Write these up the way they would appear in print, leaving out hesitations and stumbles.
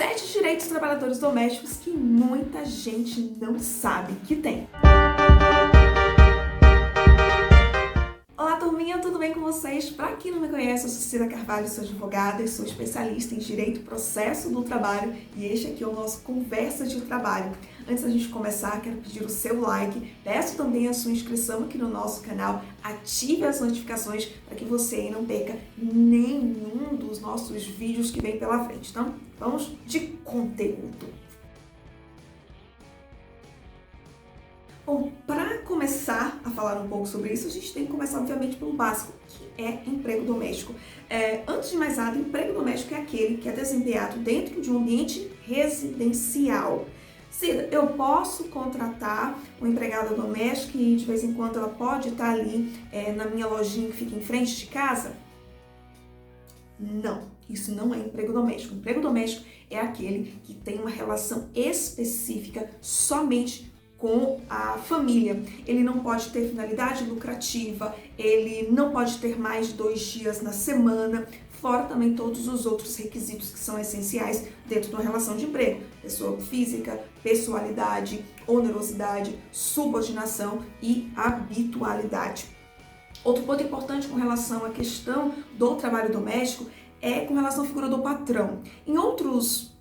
7 direitos dos trabalhadores domésticos que muita gente não sabe que tem. Olá, turminha, tudo bem com vocês? Para quem não me conhece, eu sou Cida Carvalho, sou advogada e sou especialista em Direito e Processo do Trabalho e este aqui é o nosso Conversa de Trabalho. Antes da gente começar, quero pedir o seu like, peço também a sua inscrição aqui no nosso canal, ative as notificações para que você aí não perca nenhum dos nossos vídeos que vem pela frente. Então, vamos de conteúdo. Bom, para começar a falar um pouco sobre isso, a gente tem que começar, obviamente, pelo básico, que é emprego doméstico. Antes de mais nada, emprego doméstico é aquele que é desempenhado dentro de um ambiente residencial. Cida, eu posso contratar uma empregada doméstica e de vez em quando ela pode estar ali na minha lojinha que fica em frente de casa? Não, isso não é emprego doméstico. Emprego doméstico é aquele que tem uma relação específica somente com a família. Ele não pode ter finalidade lucrativa, ele não pode ter mais de 2 dias na semana, fora também todos os outros requisitos que são essenciais dentro de uma relação de emprego. Pessoa física, pessoalidade, onerosidade, subordinação e habitualidade. Outro ponto importante com relação à questão do trabalho doméstico é com relação à figura do patrão. Em outros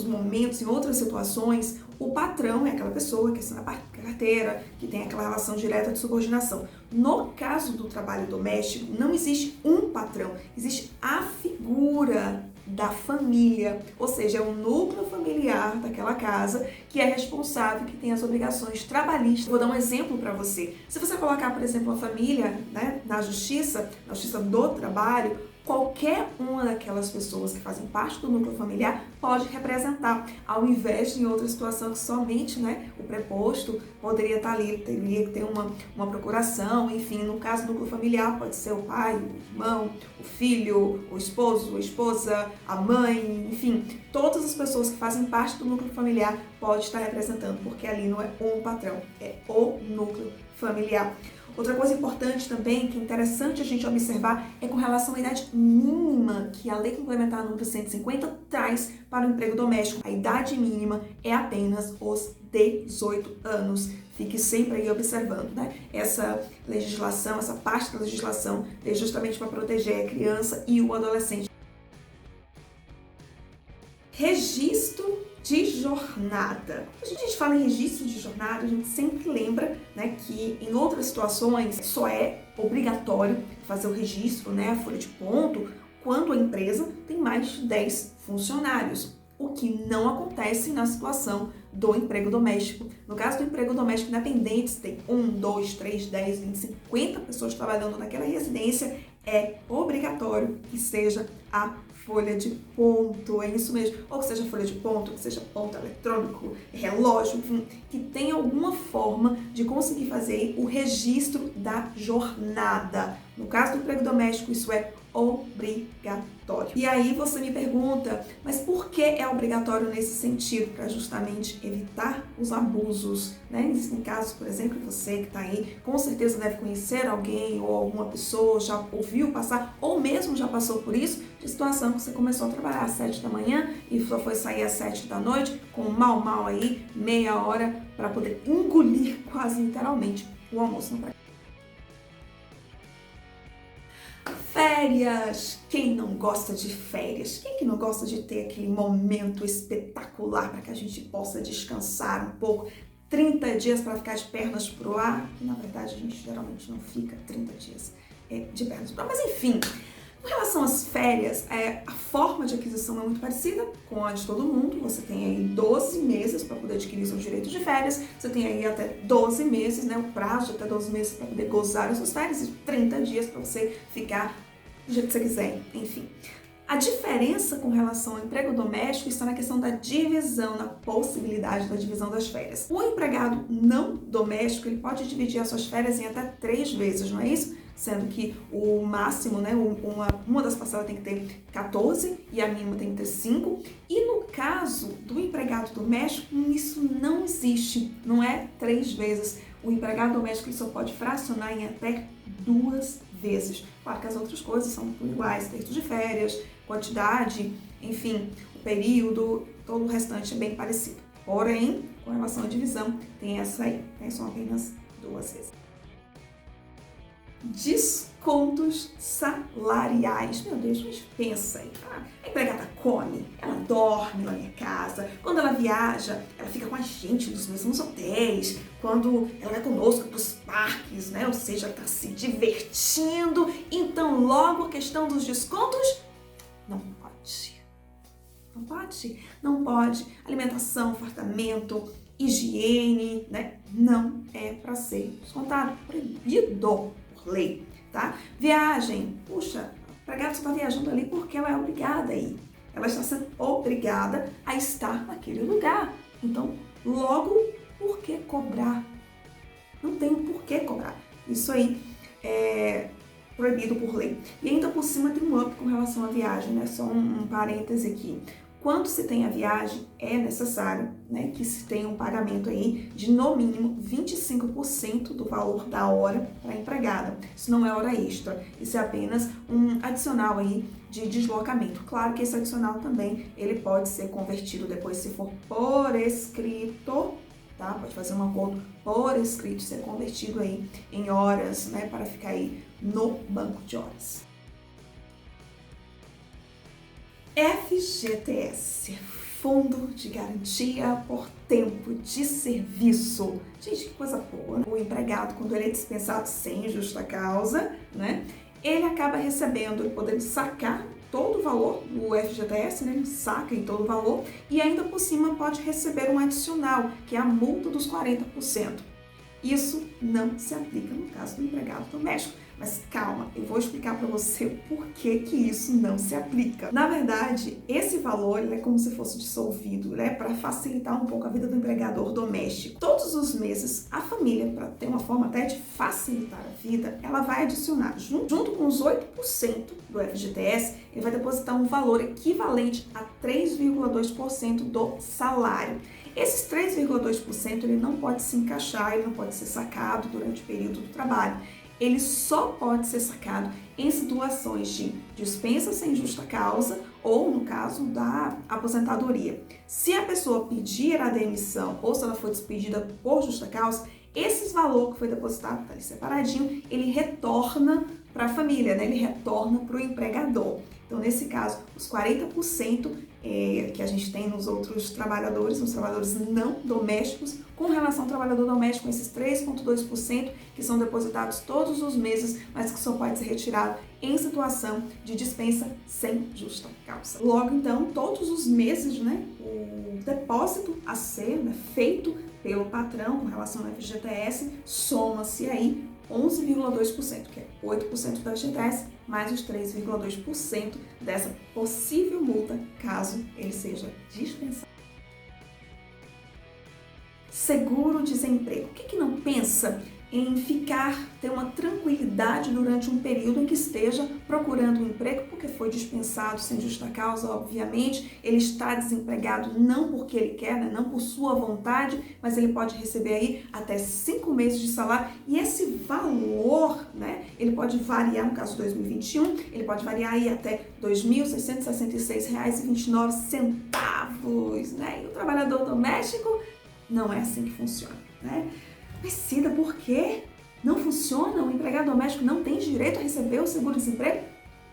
momentos, em outras situações, o patrão é aquela pessoa que assina a carteira, que tem aquela relação direta de subordinação. No caso do trabalho doméstico, não existe um patrão, existe a figura da família, ou seja, é o núcleo familiar daquela casa que é responsável, que tem as obrigações trabalhistas. Vou dar um exemplo para você. Se você colocar, por exemplo, a família, na justiça do trabalho, qualquer uma daquelas pessoas que fazem parte do núcleo familiar pode representar, ao invés de em outra situação que somente o preposto poderia estar ali, teria que ter uma procuração, enfim, no caso do núcleo familiar pode ser o pai, o irmão, o filho, o esposo, a esposa, a mãe, enfim, todas as pessoas que fazem parte do núcleo familiar pode estar representando, porque ali não é um patrão, é o núcleo familiar. Outra coisa importante também, que é interessante a gente observar, é com relação à idade mínima que a Lei Complementar número 150 traz para o emprego doméstico. A idade mínima é apenas os 18 anos. Fique sempre aí observando, Essa legislação, essa parte da legislação é justamente para proteger a criança e o adolescente. Registro de jornada. Quando a gente fala em registro de jornada, a gente sempre lembra que em outras situações só é obrigatório fazer o registro, a folha de ponto, quando a empresa tem mais de 10 funcionários, o que não acontece na situação do emprego doméstico. No caso do emprego doméstico independente, se tem 1, 2, 3, 10, 20, 50 pessoas trabalhando naquela residência, é obrigatório que seja a folha de ponto, é isso mesmo, ou que seja folha de ponto, que seja ponto eletrônico, relógio, enfim, que tenha alguma forma de conseguir fazer o registro da jornada. No caso do emprego doméstico, isso é obrigatório. E aí você me pergunta, mas por que é obrigatório nesse sentido? Para justamente evitar os abusos, Existem casos, por exemplo, você que está aí, com certeza deve conhecer alguém ou alguma pessoa, já ouviu passar, ou mesmo já passou por isso, de situação que você começou a trabalhar às 7 da manhã e só foi sair às 7 da noite, com mal aí, meia hora, para poder engolir quase literalmente o almoço no prato. Férias! Quem não gosta de férias? Quem que não gosta de ter aquele momento espetacular para que a gente possa descansar um pouco? 30 dias para ficar de pernas pro ar? Na verdade, a gente geralmente não fica 30 dias de pernas pro ar. Mas enfim, com relação às férias, a forma de aquisição é muito parecida com a de todo mundo. Você tem aí 12 meses para poder adquirir seu direito de férias. Você tem aí até 12 meses, o prazo de até 12 meses para poder gozar as suas férias e 30 dias para você ficar do jeito que você quiser, enfim. A diferença com relação ao emprego doméstico está na questão da divisão, na possibilidade da divisão das férias. O empregado não doméstico, ele pode dividir as suas férias em até 3 vezes, não é isso? Sendo que o máximo, uma das parcelas tem que ter 14 e a mínima tem que ter 5. E no caso do empregado doméstico, isso não existe, não é 3 vezes. O empregado doméstico ele só pode fracionar em até 2 vezes. Claro que as outras coisas são tudo iguais, terço de férias, quantidade, enfim, o período, todo o restante é bem parecido. Porém, com relação à divisão, tem essa aí, né? São apenas 2 vezes. Descontos salariais. Meu Deus, mas pensa aí. A empregada come, ela dorme na minha casa. Quando ela viaja, ela fica com a gente nos mesmos hotéis. Quando ela vai conosco para os parques, né? Ou seja, ela está se divertindo. Então, logo a questão dos descontos, não pode. Não pode? Não pode. Alimentação, fartamento, higiene, né? Não é para ser descontado. Proibido por lei, tá? Viagem. Puxa, a empregada está viajando ali porque ela é obrigada a ir. Ela está sendo obrigada a estar naquele lugar. Então, logo, por que cobrar? Não tem um porquê cobrar. Isso aí é proibido por lei. E ainda por cima tem um up com relação à viagem, né? Só um parêntese aqui. Quando se tem a viagem, é necessário, né, que se tenha um pagamento aí de no mínimo 25% do valor da hora para a empregada. Isso não é hora extra, isso é apenas um adicional aí de deslocamento. Claro que esse adicional também ele pode ser convertido depois se for por escrito, tá? Pode fazer um acordo por escrito, ser convertido aí em horas, né, para ficar aí no banco de horas. FGTS, Fundo de Garantia por Tempo de Serviço. Gente, que coisa boa, né? O empregado, quando ele é dispensado sem justa causa, né, ele acaba recebendo, ele podendo sacar todo o valor do FGTS, né, ele saca em todo o valor e ainda por cima pode receber um adicional, que é a multa dos 40%. Isso não se aplica no caso do empregado doméstico. Mas calma, eu vou explicar para você o porquê que isso não se aplica. Na verdade, esse valor ele é como se fosse dissolvido, né, para facilitar um pouco a vida do empregador doméstico. Todos os meses, a família, para ter uma forma até de facilitar a vida, ela vai adicionar, junto com os 8% do FGTS, ele vai depositar um valor equivalente a 3,2% do salário. Esses 3,2% ele não pode se encaixar, ele não pode ser sacado durante o período do trabalho. Ele só pode ser sacado em situações de dispensa sem justa causa ou, no caso, da aposentadoria. Se a pessoa pedir a demissão ou se ela for despedida por justa causa, esse valor que foi depositado, tá ali separadinho, ele retorna para a família, né? Ele retorna para o empregador. Então, nesse caso, os 40% que a gente tem nos outros trabalhadores, nos trabalhadores não domésticos, com relação ao trabalhador doméstico, esses 3,2% que são depositados todos os meses, mas que só pode ser retirado em situação de dispensa sem justa causa. Logo, então, todos os meses, né, o depósito a ser, né, feito pelo patrão com relação ao FGTS, soma-se aí 11,2%, que é 8% da FGTS, mais os 3,2% dessa possível multa, caso ele seja dispensado. Seguro-desemprego. O que não pensa em ter uma tranquilidade durante um período em que esteja procurando um emprego, porque foi dispensado sem justa causa, obviamente, ele está desempregado não porque ele quer, né, não por sua vontade, mas ele pode receber aí até 5 meses de salário, e esse valor, né, ele pode variar, no caso de 2021, ele pode variar aí até R$ 2.666,29, né, e o trabalhador doméstico não é assim que funciona, né? Mas Cida, por quê? Não funciona? O empregado doméstico não tem direito a receber o seguro-desemprego?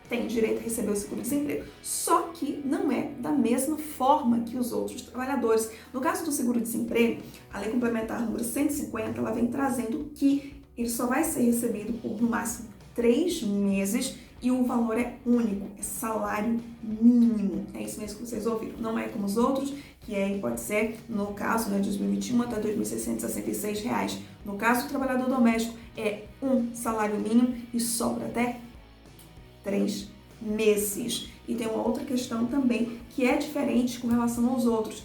Tem direito a receber o seguro-desemprego, só que não é da mesma forma que os outros trabalhadores. No caso do seguro-desemprego, a Lei Complementar número 150, ela vem trazendo que ele só vai ser recebido por, no máximo, 3 meses e o valor é único, é salário mínimo. É isso mesmo que vocês ouviram. Não é como os outros, que aí pode ser, no caso, né, de 2021, até R$ 2.666. No caso do trabalhador doméstico, é um salário mínimo e sobra até 3 meses. E tem uma outra questão também que é diferente com relação aos outros.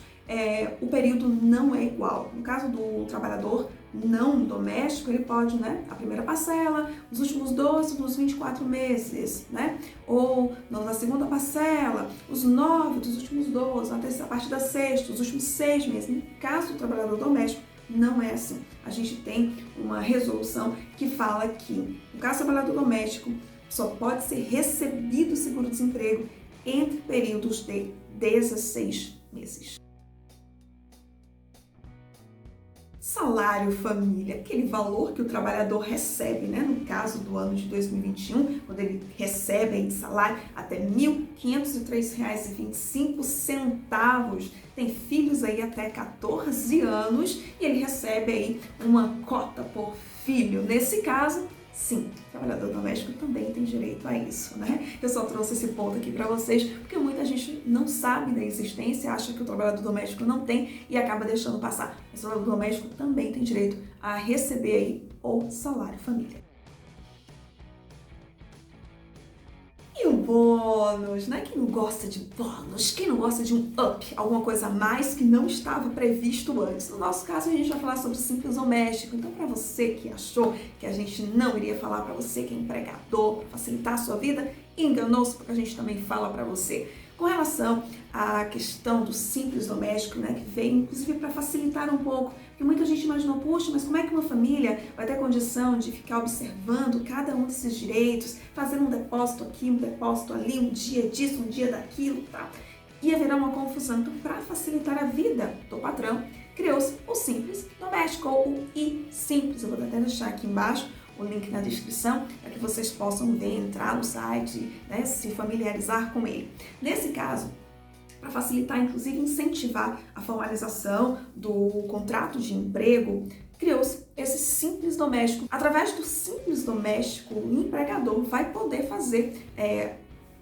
O período não é igual. No caso do trabalhador não doméstico, ele pode, né, a primeira parcela, os últimos 12 dos 24 meses, né? Ou na segunda parcela, os 9 dos últimos 12, a partir da sexta, os últimos 6 meses. No caso do trabalhador doméstico, não é assim. A gente tem uma resolução que fala que, no caso do trabalhador doméstico, só pode ser recebido o seguro-desemprego entre períodos de 16 meses. Salário família, aquele valor que o trabalhador recebe, né? No caso do ano de 2021, quando ele recebe aí de salário até R$ 1.503,25, tem filhos aí até 14 anos e ele recebe aí uma cota por filho. Nesse caso, sim, o trabalhador doméstico também tem direito a isso, né? Eu só trouxe esse ponto aqui para vocês porque muita gente não sabe da existência, acha que o trabalhador doméstico não tem e acaba deixando passar. Mas o trabalhador doméstico também tem direito a receber aí o salário família. E o bônus, né? Quem não gosta de bônus? Quem não gosta de um up? Alguma coisa a mais que não estava previsto antes? No nosso caso, a gente vai falar sobre o simples doméstico. Então, para você que achou que a gente não iria falar para você que é empregador, para facilitar a sua vida, enganou-se, porque a gente também fala para você. Com relação à questão do simples doméstico, né, que veio inclusive para facilitar um pouco, porque muita gente imaginou, puxa, mas como é que uma família vai ter condição de ficar observando cada um desses direitos, fazendo um depósito aqui, um depósito ali, um dia disso, um dia daquilo, tá? Ia virar uma confusão. Então, para facilitar a vida do patrão, criou-se o simples doméstico, ou o iSimples. Eu vou até deixar aqui embaixo o link na descrição para que vocês possam ver, entrar no site, né, se familiarizar com ele. Nesse caso, para facilitar, inclusive incentivar a formalização do contrato de emprego, criou-se esse simples doméstico. Através do simples doméstico, o empregador vai poder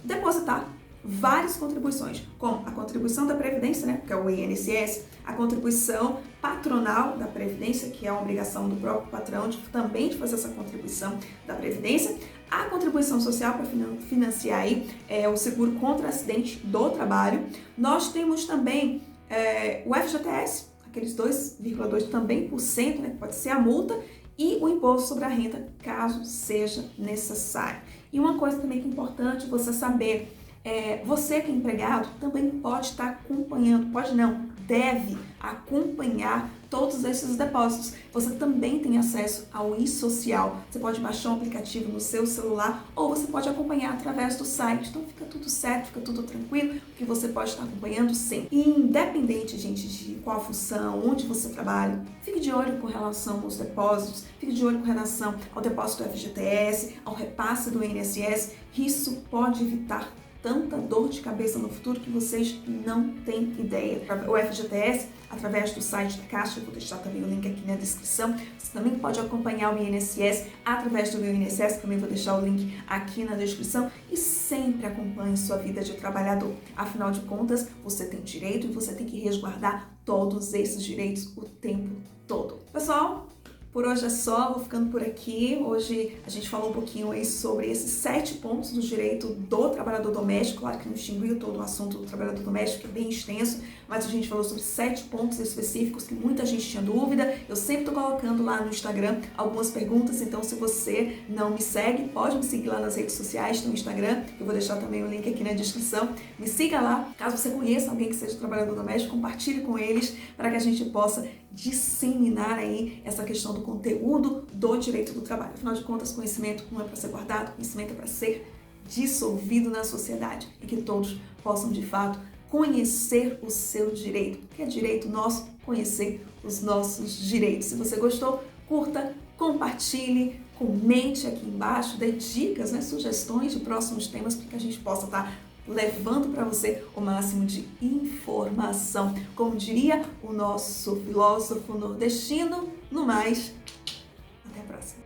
depositar várias contribuições, como a contribuição da Previdência, né, que é o INSS, a contribuição patronal da Previdência, que é a obrigação do próprio patrão também de fazer essa contribuição da Previdência, a contribuição social para financiar aí, o seguro contra acidente do trabalho. Nós temos também o FGTS, aqueles 2,2% também, né, que pode ser a multa, e o imposto sobre a renda, caso seja necessário. E uma coisa também que é importante você saber, você que é empregado também pode estar acompanhando, pode não, deve acompanhar todos esses depósitos. Você também tem acesso ao iSocial. Você pode baixar um aplicativo no seu celular ou você pode acompanhar através do site. Então fica tudo certo, fica tudo tranquilo, que você pode estar acompanhando sempre. E independente, gente, de qual função, onde você trabalha, fique de olho com relação aos depósitos, fique de olho com relação ao depósito do FGTS, ao repasse do INSS. Isso pode evitar tanta dor de cabeça no futuro que vocês não têm ideia. O FGTS, através do site da Caixa, eu vou deixar também o link aqui na descrição. Você também pode acompanhar o INSS através do meu INSS, também vou deixar o link aqui na descrição. E sempre acompanhe sua vida de trabalhador. Afinal de contas, você tem direito e você tem que resguardar todos esses direitos o tempo todo. Pessoal, por hoje é só, vou ficando por aqui. Hoje a gente falou um pouquinho aí sobre esses 7 pontos do direito do trabalhador doméstico. Claro que não extinguiu todo o assunto do trabalhador doméstico, que é bem extenso, mas a gente falou sobre 7 pontos específicos que muita gente tinha dúvida. Eu sempre tô colocando lá no Instagram algumas perguntas, então se você não me segue, pode me seguir lá nas redes sociais, no Instagram, eu vou deixar também o link aqui na descrição. Me siga lá, caso você conheça alguém que seja trabalhador doméstico, compartilhe com eles para que a gente possa disseminar aí essa questão do conteúdo do direito do trabalho. Afinal de contas, conhecimento não é para ser guardado, conhecimento é para ser dissolvido na sociedade e que todos possam, de fato, conhecer o seu direito, que é direito nosso conhecer os nossos direitos. Se você gostou, curta, compartilhe, comente aqui embaixo, dê dicas, né, sugestões de próximos temas para que a gente possa estar levando para você o máximo de informação. Como diria o nosso filósofo nordestino, no mais, até a próxima.